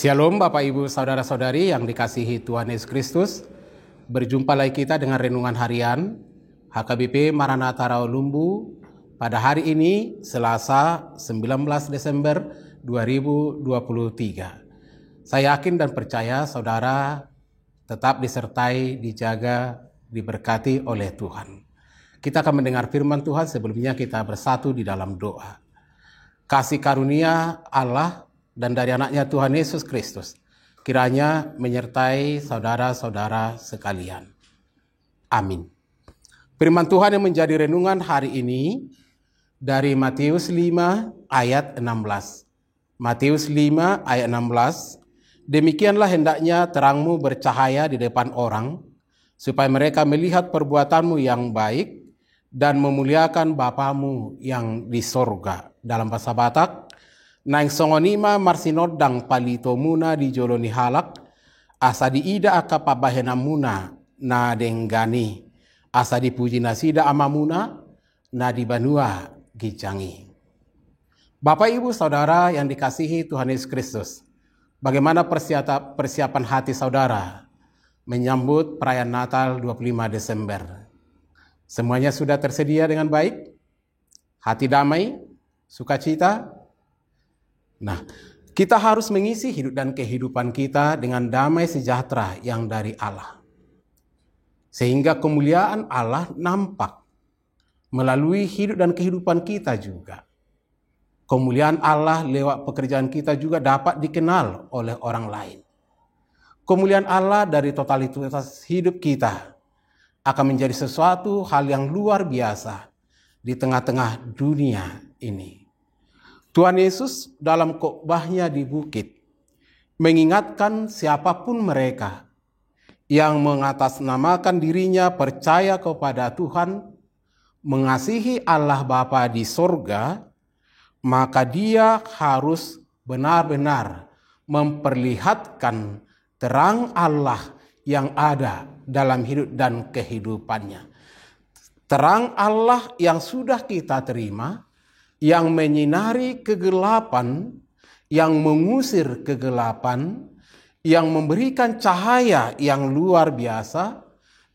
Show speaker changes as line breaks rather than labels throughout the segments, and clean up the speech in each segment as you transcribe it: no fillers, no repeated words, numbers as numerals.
Shalom Bapak Ibu Saudara-saudari yang dikasihi Tuhan Yesus Kristus. Berjumpa lagi kita dengan renungan harian HKBP Maranatha Rawalumbu pada hari ini Selasa 19 Desember 2023. Saya yakin dan percaya saudara tetap disertai, dijaga, diberkati oleh Tuhan. Kita akan mendengar firman Tuhan, sebelumnya kita bersatu di dalam doa. Kasih karunia Allah dan dari anaknya Tuhan Yesus Kristus kiranya menyertai saudara-saudara sekalian. Amin. Firman Tuhan yang menjadi renungan hari ini dari Matius 5 ayat 16. Matius 5 ayat 16. Demikianlah hendaknya terangmu bercahaya di depan orang, supaya mereka melihat perbuatanmu yang baik dan memuliakan Bapamu yang di sorga. Dalam bahasa Batak, Naing songonima marsinodang palitomuna di joloni halak, asa diida aka pabahenamuna na denggani, asa dipuji nasida amamuna na dibanua gijangi. Bapak Ibu Saudara yang dikasihi Tuhan Yesus Kristus, bagaimana persiapan hati saudara menyambut perayaan Natal 25 Desember? Semuanya sudah tersedia dengan baik? Hati damai, sukacita? Nah, kita harus mengisi hidup dan kehidupan kita dengan damai sejahtera yang dari Allah. Sehingga kemuliaan Allah nampak melalui hidup dan kehidupan kita juga. Kemuliaan Allah lewat pekerjaan kita juga dapat dikenal oleh orang lain. Kemuliaan Allah dari totalitas hidup kita akan menjadi sesuatu hal yang luar biasa di tengah-tengah dunia ini. Tuhan Yesus dalam khotbahnya di bukit mengingatkan siapapun mereka yang mengatasnamakan dirinya percaya kepada Tuhan, mengasihi Allah Bapa di sorga, maka dia harus benar-benar memperlihatkan terang Allah yang ada dalam hidup dan kehidupannya. Terang Allah yang sudah kita terima, yang menyinari kegelapan, yang mengusir kegelapan, yang memberikan cahaya yang luar biasa,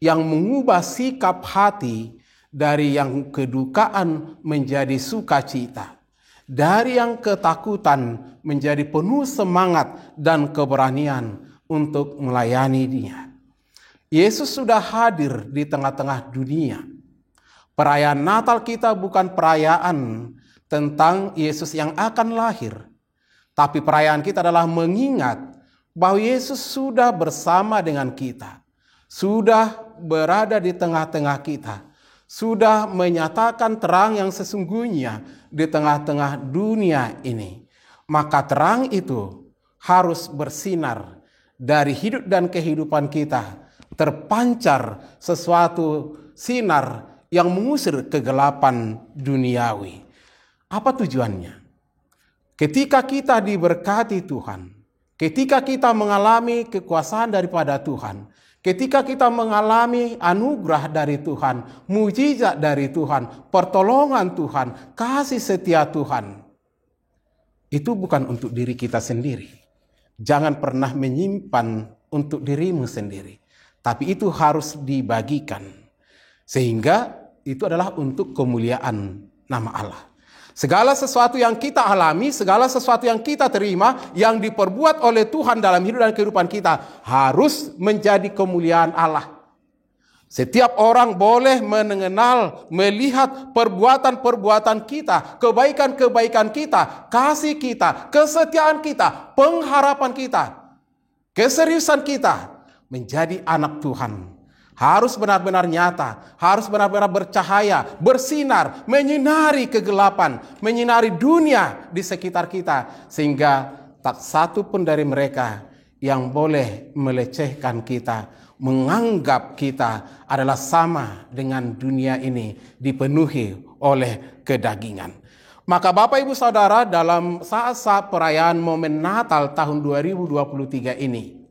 yang mengubah sikap hati dari yang kedukaan menjadi sukacita, dari yang ketakutan menjadi penuh semangat dan keberanian untuk melayani Dia. Yesus sudah hadir di tengah-tengah dunia. Perayaan Natal kita bukan perayaan tentang Yesus yang akan lahir, tapi perayaan kita adalah mengingat bahwa Yesus sudah bersama dengan kita, sudah berada di tengah-tengah kita, sudah menyatakan terang yang sesungguhnya di tengah-tengah dunia ini. Maka terang itu harus bersinar dari hidup dan kehidupan kita, terpancar sesuatu sinar yang mengusir kegelapan duniawi. Apa tujuannya? Ketika kita diberkati Tuhan, ketika kita mengalami kekuasaan daripada Tuhan, ketika kita mengalami anugerah dari Tuhan, mujizat dari Tuhan, pertolongan Tuhan, kasih setia Tuhan, itu bukan untuk diri kita sendiri. Jangan pernah menyimpan untuk dirimu sendiri, tapi itu harus dibagikan, sehingga itu adalah untuk kemuliaan nama Allah. Segala sesuatu yang kita alami, segala sesuatu yang kita terima, yang diperbuat oleh Tuhan dalam hidup dan kehidupan kita, harus menjadi kemuliaan Allah. Setiap orang boleh mengenal, melihat perbuatan-perbuatan kita, kebaikan-kebaikan kita, kasih kita, kesetiaan kita, pengharapan kita, keseriusan kita menjadi anak Tuhan. Harus benar-benar nyata, harus benar-benar bercahaya, bersinar, menyinari kegelapan, menyinari dunia di sekitar kita, sehingga tak satu pun dari mereka yang boleh melecehkan kita, menganggap kita adalah sama dengan dunia ini dipenuhi oleh kedagingan. Maka Bapak Ibu Saudara, dalam saat-saat perayaan momen Natal tahun 2023 ini,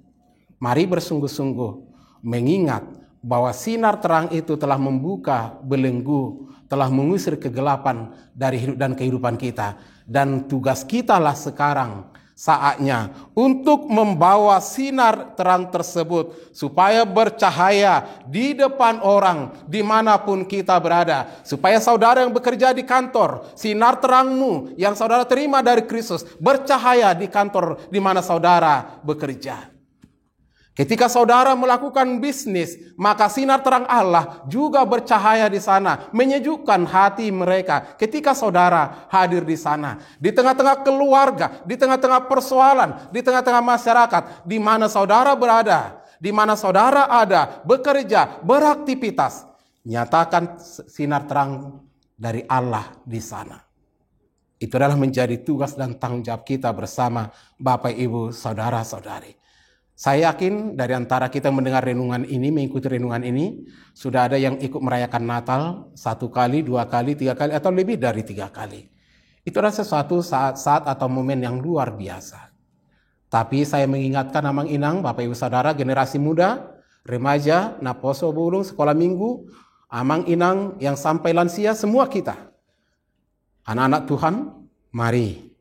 mari bersungguh-sungguh mengingat bahwa sinar terang itu telah membuka belenggu, telah mengusir kegelapan dari hidup dan kehidupan kita. Dan tugas kita lah sekarang Saatnya untuk membawa sinar terang tersebut supaya bercahaya di depan orang dimanapun kita berada. Supaya saudara yang bekerja di kantor, sinar terangmu yang saudara terima dari Kristus bercahaya di kantor di mana saudara bekerja. Ketika saudara melakukan bisnis, maka sinar terang Allah juga bercahaya di sana, menyejukkan hati mereka. Ketika saudara hadir di sana, di tengah-tengah keluarga, di tengah-tengah persoalan, di tengah-tengah masyarakat, di mana saudara berada, di mana saudara ada, bekerja, beraktivitas, nyatakan sinar terang dari Allah di sana. Itu adalah menjadi tugas dan tanggung jawab kita bersama Bapak, Ibu, Saudara-saudari. Saya yakin dari antara kita mendengar renungan ini, mengikuti renungan ini, sudah ada yang ikut merayakan Natal 1 kali, 2 kali, 3 kali, atau lebih dari 3 kali. Itu adalah sesuatu saat-saat atau momen yang luar biasa. Tapi saya mengingatkan Amang Inang, Bapak Ibu Saudara, generasi muda, remaja, naposo bulung, sekolah minggu, Amang Inang yang sampai lansia, semua kita. Anak-anak Tuhan, mari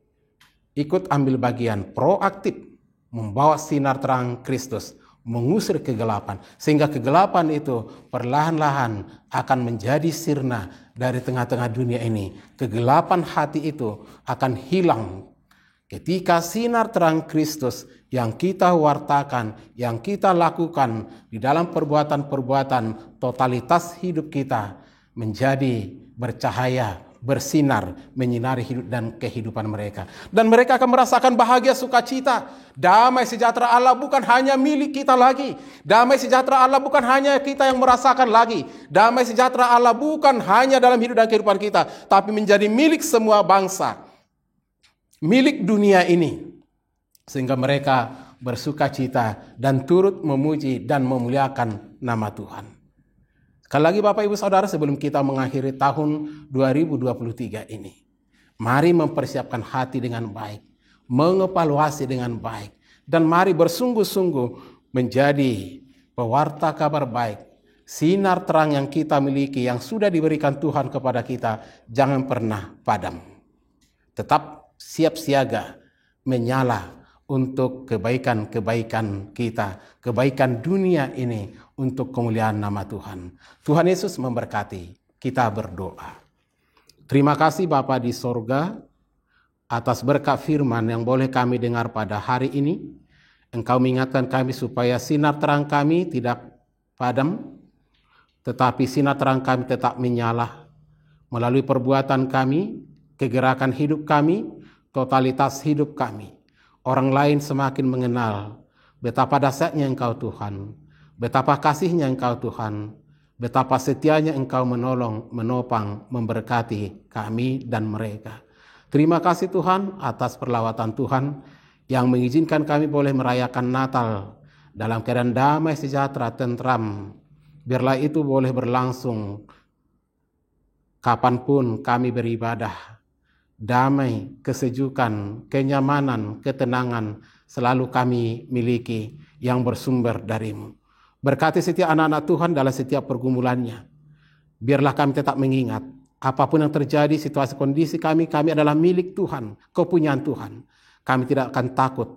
ikut ambil bagian proaktif membawa sinar terang Kristus, mengusir kegelapan, sehingga kegelapan itu perlahan-lahan akan menjadi sirna dari tengah-tengah dunia ini. Kegelapan hati itu akan hilang ketika sinar terang Kristus yang kita wartakan, yang kita lakukan di dalam perbuatan-perbuatan totalitas hidup kita menjadi bercahaya, bersinar, menyinari hidup dan kehidupan mereka. Dan mereka akan merasakan bahagia, sukacita. Damai sejahtera Allah bukan hanya milik kita lagi. Damai sejahtera Allah bukan hanya kita yang merasakan lagi. Damai sejahtera Allah bukan hanya dalam hidup dan kehidupan kita, tapi menjadi milik semua bangsa, milik dunia ini. Sehingga mereka bersukacita dan turut memuji dan memuliakan nama Tuhan. Sekali lagi Bapak Ibu Saudara, sebelum kita mengakhiri tahun 2023 ini, mari mempersiapkan hati dengan baik, mengevaluasi dengan baik, dan mari bersungguh-sungguh menjadi pewarta kabar baik. Sinar terang yang kita miliki, yang sudah diberikan Tuhan kepada kita, jangan pernah padam. Tetap siap siaga, menyala untuk kebaikan-kebaikan kita, kebaikan dunia ini, untuk kemuliaan nama Tuhan. Tuhan Yesus memberkati. Kita berdoa. Terima kasih Bapa di sorga atas berkat firman yang boleh kami dengar pada hari ini. Engkau mengingatkan kami supaya sinar terang kami tidak padam, tetapi sinar terang kami tetap menyala melalui perbuatan kami, kegerakan hidup kami, totalitas hidup kami. Orang lain semakin mengenal betapa dahsyatnya Engkau Tuhan, betapa kasihnya Engkau Tuhan, betapa setianya Engkau menolong, menopang, memberkati kami dan mereka. Terima kasih Tuhan atas perlawatan Tuhan yang mengizinkan kami boleh merayakan Natal dalam keadaan damai, sejahtera, tentram. Biarlah itu boleh berlangsung kapanpun kami beribadah. Damai, kesejukan, kenyamanan, ketenangan selalu kami miliki yang bersumber dari-Mu. Berkati setiap anak-anak Tuhan dalam setiap pergumulannya. Biarlah kami tetap mengingat, apapun yang terjadi, situasi kondisi kami adalah milik Tuhan, kepunyaan Tuhan. Kami tidak akan takut.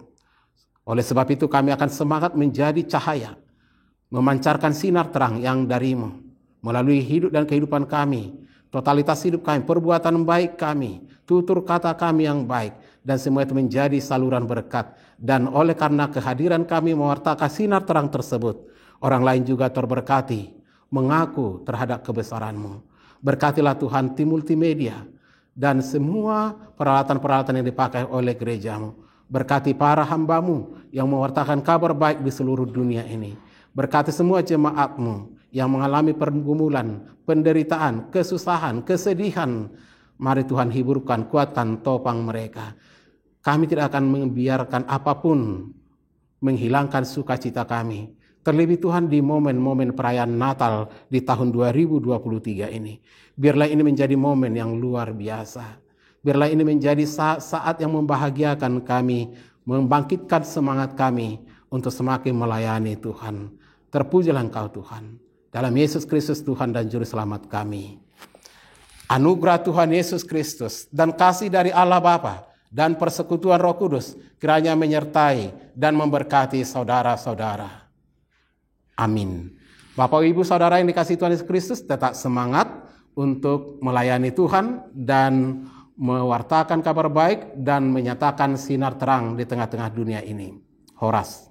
Oleh sebab itu kami akan semangat menjadi cahaya, memancarkan sinar terang yang dari-Mu, melalui hidup dan kehidupan kami, totalitas hidup kami, perbuatan baik kami, tutur kata kami yang baik, dan semua itu menjadi saluran berkat. Dan oleh karena kehadiran kami mewartakan sinar terang tersebut, orang lain juga terberkati, mengaku terhadap kebesaran-Mu. Berkatilah Tuhan tim multimedia dan semua peralatan-peralatan yang dipakai oleh gereja-Mu. Berkati para hamba-Mu yang mewartakan kabar baik di seluruh dunia ini. Berkati semua jemaat-Mu yang mengalami pergumulan, penderitaan, kesusahan, kesedihan. Mari Tuhan hiburkan, kuatkan, topang mereka. Kami tidak akan membiarkan apapun menghilangkan sukacita kami. Terlebih Tuhan di momen-momen perayaan Natal di tahun 2023 ini. Biarlah ini menjadi momen yang luar biasa. Biarlah ini menjadi saat yang membahagiakan kami, membangkitkan semangat kami untuk semakin melayani Tuhan. Terpujilah Engkau Tuhan. Dalam Yesus Kristus Tuhan dan Juru Selamat kami. Anugerah Tuhan Yesus Kristus dan kasih dari Allah Bapa dan persekutuan Roh Kudus kiranya menyertai dan memberkati saudara-saudara. Amin. Bapak Ibu Saudara yang dikasihi Tuhan Yesus Kristus, tetap semangat untuk melayani Tuhan dan mewartakan kabar baik dan menyatakan sinar terang di tengah-tengah dunia ini. Horas.